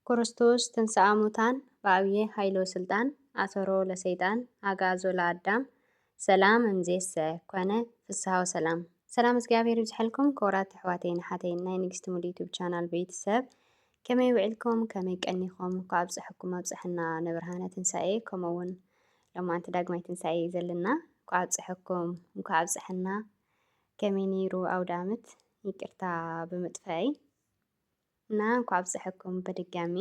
ክርስቶስ ተንሥአ እሙታን በዐቢይ ኃይሎ ስልጣን አሰሮ ለሰይጣን አግዓዞ ለአዳም ሰላም እምይእዜሰ ኮነ ፍስሐ ወሰላም። ሰላም እግዚአብሔር ይብዝሐልኩም ክቡራት ኣሕዋተይን ኣሓተይን ናይ ንግስቲ ሙሉ ዩቱብ ቻናል ቤተሰብ ከመይ ውዕልኩም ከመይ ቀኒኹም ኳብፅሕኩም ኣብፅሕና ንብርሃነ ትንሣኤ ከምኡውን ሎማዓንቲ ዳግማይ ትንሣኤ እዩ ዘለና ኳብፅሕኩም እንኳ ኣብፅሕና ከመይ ነይሩ ኣውደ ዓመት ይቅርታ ብምጥፋይ እና እንኳ ኣብፅሕኩም በድጋሚ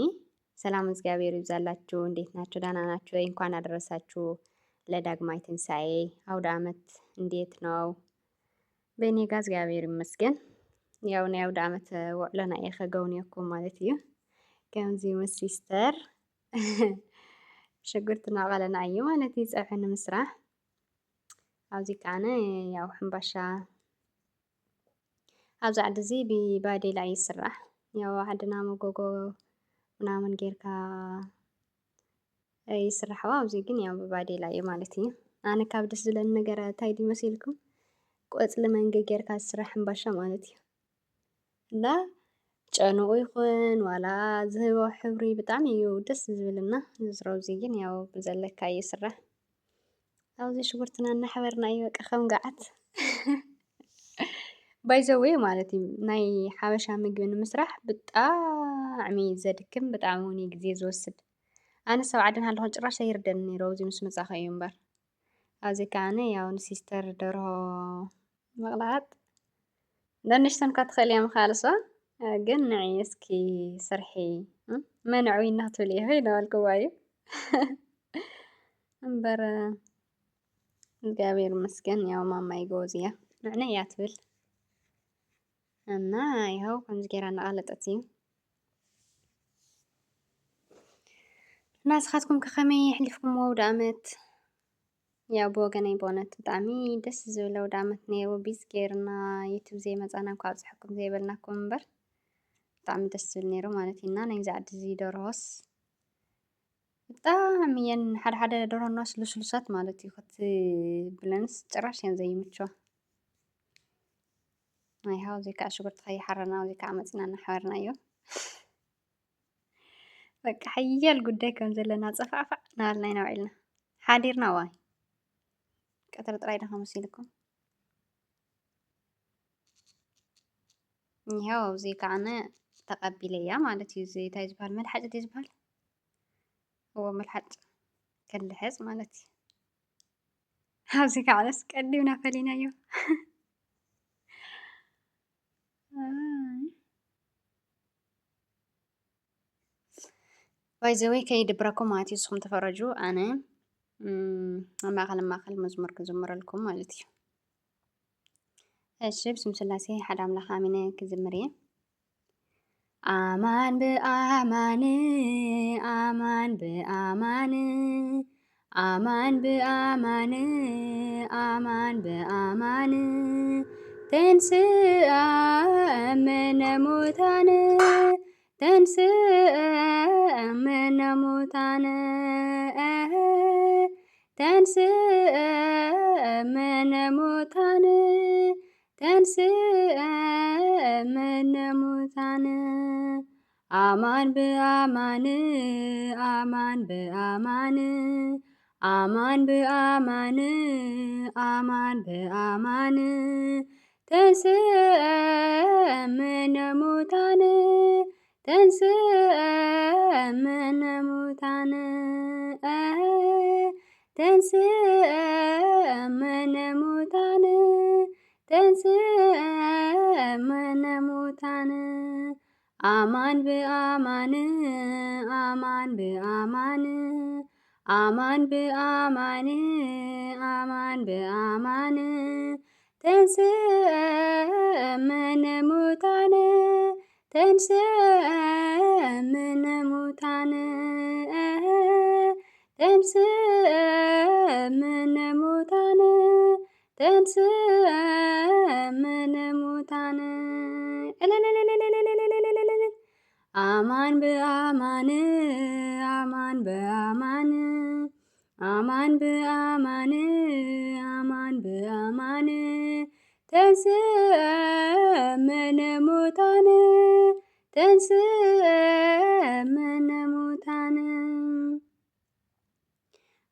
ሰላም እግዚአብሔር ይብዛላችሁ። እንዴት ናችሁ? ደህና ናችሁ ወይ? እንኳን አደረሳችሁ ለዳግማይ ትንሣኤ አውደ ዓመት እንዴት ነው? በእኔ ጋ እግዚአብሔር ይመስገን ያው ናይ ኣውደ ዓመት ውዕሎና እየ ከገውንየኩም ማለት እዩ። ከምዚ ምስ ሲስተር ሽጉርቲ እናቐለና እዩ ማለት እዩ ፀብሒ ንምስራሕ። ኣብዚ ከዓነ ያው ሕምባሻ ኣብዚ ዓዲ እዚ ብባዴላ እዩ ይስራሕ። ያው ዓድና መጎጎ ምናምን ጌርካ ይስራሕዋ ኣብዚ ግን ያው ብባዴላ እዩ ማለት እዩ። ኣነ ካብ ደስ ዝብለኒ ነገር እንታይ እዩ መሲልኩም ቆፅሊ መንጎ ጌርካ ዝስራሕ ሕምባሻ ማለት እዩ እና ጨንኡ ይኹን ዋላ ዝህቦ ሕብሪ ብጣዕሚ እዩ ደስ ዝብልና። ዝሮዚ ግን ያው ብዘለካ እዩ ይስራሕ። ኣብዚ ሽጉርትና እናሕበርና እዩ በቃ ከም ገዓት ባይ ዘ ዌይ ማለት እዩ ናይ ሓበሻ ምግቢ ንምስራሕ ብጣዕሚ ዘድክም ብጣዕሚ እውን ግዜ ዝወስድ። ኣነ ኣብ ዓድና ሃለኹ ጭራሽ ኣይርደአኒ ነይሩ ኣብዚ ምስ መፃኹ እዩ እምበር። ኣብዚ ከዓነ ያው ንሲስተር ደርሆ ምቕላጥ ነንሽተን እኳ ትኽእል እያ ምኻልሷ ግን ንዕይ እስኪ ስርሒ መንዕዊና ክትብል እየ ኢለዋልክዋ እዩ እምበር እግዚአብሔር ይመስገን ያው ማማይ ጎበዝ እያ ንዕና እያ ትብል እና ይኸው ከምዚ ጌራ እናቐለጠት እዩ። ናስኻትኩም ከመይ ኣሕሊፍኩምዎ ኣውደ ዓመት? ያው ብወገነይ በእውነት ብጣዕሚ ደስ ዝብል ኣውደ ዓመት ነይሩ። ቢስ ጌርና ዩቱብ ዘይመፃና እኳ ኣብፅሕኩም ዘይበልናኩም እምበር ብጣዕሚ ደስ ዝብል ነይሩ ማለት እዩ። እና ናይዚ ዓዲ እዚ ደርሆስ ብጣዕሚ እየን ሓደ ሓደ ደርሆናስ ልስሉሳት ማለት እዩ ክትብለንስ ጭራሽ እየን ዘይምችዋ። ይኸው እዚ ከዓ ሽጉርቲ ከይሓረና እዚ ከዓ መፂና እናሓበርና እዩ። በቃ ሓያል ጉዳይ ከም ዘለና ፀፋዕፋዕ እናበልና ኢና ውዒልና ሓዲርና ዋይ ቀትሪ ጥራይ ዳ ከመሲልኩም ይኸው ኣብዚ ከዓነ ተቐቢለ እያ ማለት እዩ። እዚ እንታይ ዝበሃል መልሓጭ ድዩ ዝበሃል? እዎ መልሓጭ ከልሕፅ ማለት እዩ። ኣብዚ ከዓነስ ቀዲምና ፈሊናዮ ባይ ዘ ዌይ ከይድብረኩም ማለት እዩ። ንስኹም ተፈረጁ ኣነ ኣብ ማእኸል መዝሙር ክዝምረልኩም ማለት እዩ። እሺ ብስም ስላሴ ሓደ ኣምላኽ ኣሚነ ክዝምር እየ። ኣማን ብኣማን ኣማን ብኣማን ኣማን ብኣማን ኣማን ብኣማን ተንሥአ እምነ ሙታን ተንሥአ እምነ ሙታን ተንሥአ እምነ ሙታን ተንሥአ እምነ ሙታን ኣማን ብኣማን ኣማን ብኣማን ኣማን ብኣማን ኣማን ብኣማን ተንሥአ እምነ ሙታን ተንሥአ እምነ ሙታን ተንሥአ እምነ ሙታን ተንሥአ እምነ ሙታን ኣማን ብኣማን ኣማን ብኣማን ኣማን ብኣማን ኣማን ብኣማን ተንሥአ እምነ ሙታን ተንሥአ እምነ ሙታን ተንሥአ እምነ ሙታን ተንሥአ እምነ ሙታን ኣማን ብኣማን ኣማን ብኣማን ኣማን ብኣማን ኣማን ብኣማን ተንሥአ እምነ ሙታን ተንሥአ እምነ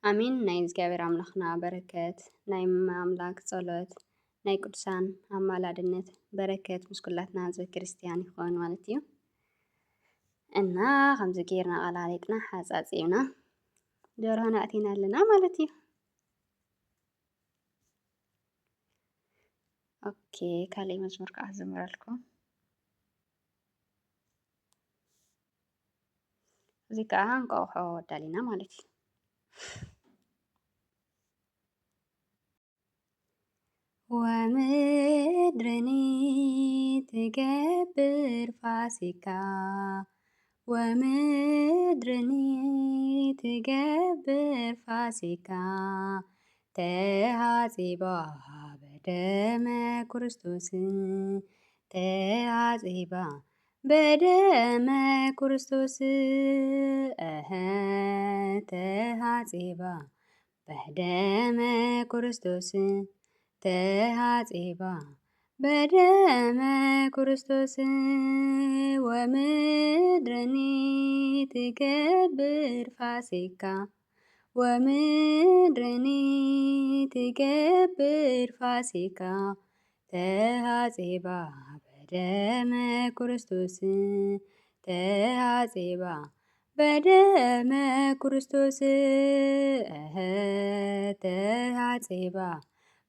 ኣሚን። ናይ እግዚኣብሔር ኣምላኽና በረከት ናይ ኣምላኽ ጸሎት ናይ ቅዱሳን ኣማላድነት በረከት ምስ ኩላትና ህዝበ ክርስቲያን ይኾን ማለት እዩ እና ከምዚ ጌርና ቐላሊጥና ሓጻጺብና ደርሆ ኣእቲና ኣለና ማለት እዩ። ኦኬ ካልእ መዝሙር ከዓ ዝዘምረልኩም እዚ ከዓ እንቋቑሖ ኣዳሊና ማለት እዩ። ወምድርኒ ትገብር ፋሲካ ወምድርኒ ትገብር ፋሲካ ተሃጺባ በደመ ክርስቶስ ተሃጺባ በደመ ክርስቶስ ተሃጺባ በደመ ክርስቶስ ተሃጺባ በደመ ክርስቶስ ወምድርኒ ትገብር ፋሲካ ወምድርኒ ትገብር ፋሲካ ተሃጺባ በደመ ክርስቶስ ተሃጺባ በደመ ክርስቶስ ተሃጺባ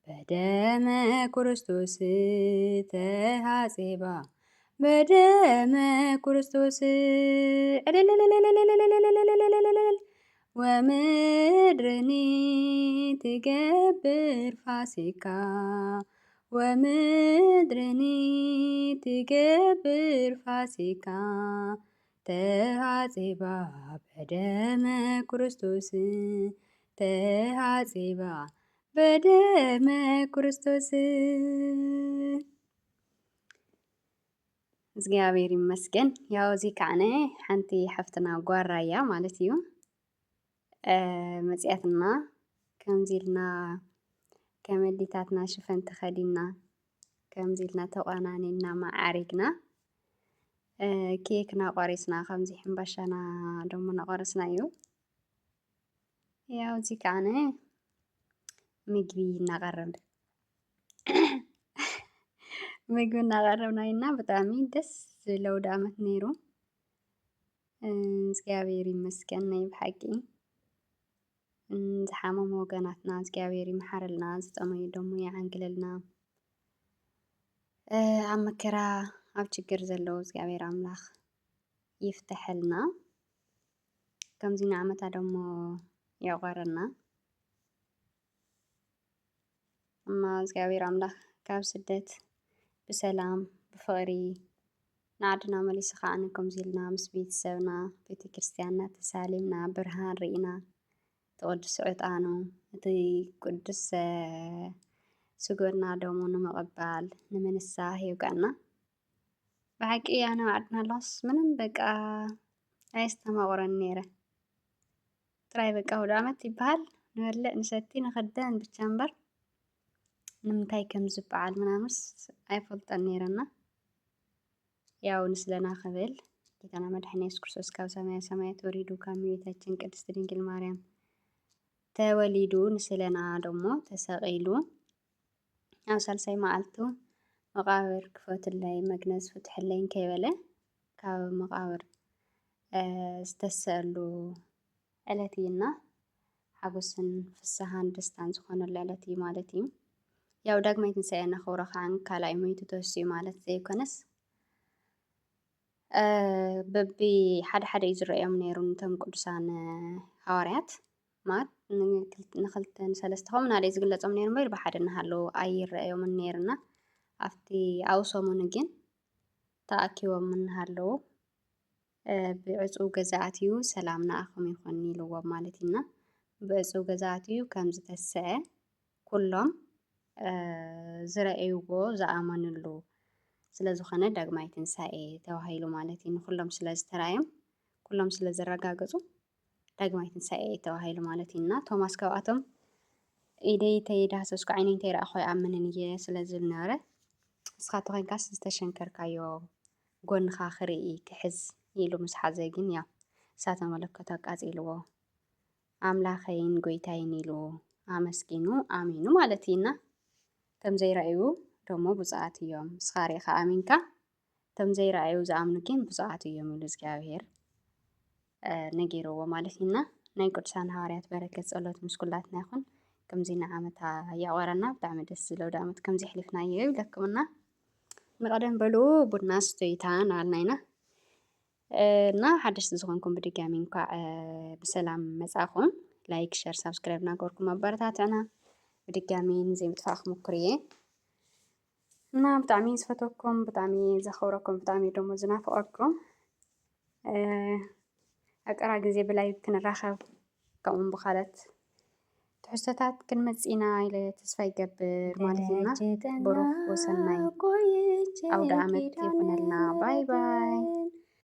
በደመ ክርስቶስ ተሃጺባ በደመ ክርስቶስ ወምድርኒ ትገብር ፋሲካ ወምድርኒ ትገብር ፋሲካ ተሃጺባ በደመ ክርስቶስ ተሃጺባ በደመ ክርስቶስ እግዚአብሔር ይመስገን። ያው እዚ ከዓነ ሓንቲ ሓፍትና ጓራ እያ ማለት እዩ መጽያትና ከምዚ ኢልና ከመዲታትና ሽፈን ተኸዲና ከምዚ ኢልና ተቆናኒና ማዓሪግና ኬክና ቆሪስና ከምዚ ሕምባሻና ደሞ ነቆረስና እዩ። ያው እዚ ከዓነ ምግቢ እናቀረብን ምግቢ እናቀረብና ኢና ብጣዕሚ ደስ ዝብል ኣውደ ዓመት ነይሩ። እግዚአብሔር ይመስገን ናይ ብሓቂ ዝሓመሙ ወገናትና እግዚአብሔር ይመሓረልና፣ ዝጠመዩ ደሞ ይዓንግለልና፣ ኣብ መከራ ኣብ ችግር ዘለዉ እግዚአብሔር ኣምላኽ ይፍተሐልና፣ ከምዚ ንዓመታ ደሞ ያቆረና እማ እግዚአብሔር ኣምላኽ ካብ ስደት ብሰላም ብፍቕሪ ንዓድና መሊሱ ከዓነ ከምዚ ኢልና ምስ ቤተሰብና ቤተ ክርስቲያንና ተሳሊምና ብርሃን ርኢና ተቐድስ ዕጣኑ እቲ ቅዱስ ስግኡና ደሙ ንምቕባል ንምንሳህ ይብቃዕና። ብሓቂ ኣነ ዓድና ኣለኹስ ምንም በቃ ኣየስተማቕረኒ ነይረ ጥራይ በቃ ኣውደ ዓመት ይበሃል ንበልዕ ንሰቲ ንኽደን ብቻ እምበር ንምንታይ ከም ዝበዓል ምናምስ ኣይፈልጦን ነይረና። ያው ንስለና ክብል ጌታና መድሓኒና ኢየሱስ ክርስቶስ ካብ ሰማየ ሰማያት ወሪዱ ካብ እመቤታችን ቅድስት ድንግል ማርያም ተወሊዱ ንስለና ደሞ ተሰቒሉ ኣብ ሳልሳይ መዓልቱ መቃብር ክፈትለይ መግነዝ ፍትሕለይ ከይበለ ካብ መቃብር ዝተስአሉ ዕለት እዩና ሓጎስን ፍስሓን ደስታን ዝኾነሉ ዕለት እዩ ማለት እዩ። ያው ዳግማይ ትንሣኤ ነኽብሮ ከዓ ካልኣይ ሞይቱ ተወሲኡ ማለት ዘይኮነስ በቢ ሓደ ሓደ እዩ ዝረአዮም ነይሩ ነቶም ቅዱሳን ሃዋርያት ማለት ንክልተ ንሰለስተ ከምኡ ናደይ ዝግለጾም ነይሩ እምበር ብሓደ እናሃለዉ ኣይረአዮምን ነይርና ኣብቲ ኣብኡ ሰሙን ግን ተኣኪቦም እናሃለዉ ብዕፁብ ገዛ ኣትዩ ሰላም ንኣኹም ይኹን ኢልዎም ማለት እዩና ብዕፁብ ገዛ ኣትዩ ከም ዝተስዐ ኩሎም ዝረአይዎ ዝኣመንሉ ስለ ዝኾነ ዳግማይ ትንሣኤ ተባሂሉ ማለት እዩ። ንኩሎም ስለ ዝተረኣዮም ኩሎም ስለ ዘረጋገፁ ዳግማይ ትንሣኤ ተባሂሉ ማለት እዩና ቶማስ ካብኣቶም ኢደይ ተይዳህሰስኩ ዓይነይ እንተይረኣኹ ይኣምንን እየ ስለ ዝብል ነበረ። ንስኻቶ ኮንካስ ዝተሸንከርካዮ ጎንኻ ክርኢ ክሕዝ ኢሉ ምስ ሓዘ ግን ያው እሳተ መለኮት ኣቃፂልዎ ኣምላኸይን ጎይታይን ኢሉ ኣመስጊኑ ኣሚኑ ማለት እዩና ከም ዘይረኣዩ ደሞ ብፅዓት እዮም ስኻሪ ኣሚንካ ከም ዘይረኣዩ ዝኣምኑ ግን ብፅዓት እዮም ኢሉ እግዚኣብሔር ነጊርዎ ማለት እዩና ናይ ቅዱሳን ሐዋርያት በረከት ጸሎት ምስ ኩላትና ይኹን ከምዚ ንዓመታ ያቆረና ብጣዕሚ ደስ ዝለው ዓመት ከምዚ ሕሊፍናዮ ይብለክምና ንቀደም በሉ ቡና ስተይታ ናልናይና እና ሓደሽቲ ዝኾንኩም ብድጋሚ እንኳዕ ብሰላም መጻኹም ላይክ ሸር ሳብስክራይብ ናገርኩም ኣበረታትዕና ብድጋሚ ንዘይምጥፋእ ክሙክር እየ እና ብጣዕሚ ዝፈተኩም ብጣዕሚ ዘኸብረኩም ብጣዕሚ ደሞ ዝናፍቐኩም ኣቀራ ግዜ ብላይ ክንራኸብ ከምኡን ብኻለት ትሕዝቶታት ክንመጽ ኢና ኢለ ተስፋ ይገብር ማለት ኢና ብሩኽ ወሰናይ ኣውደ ዓመት ይኹነልና ባይ ባይ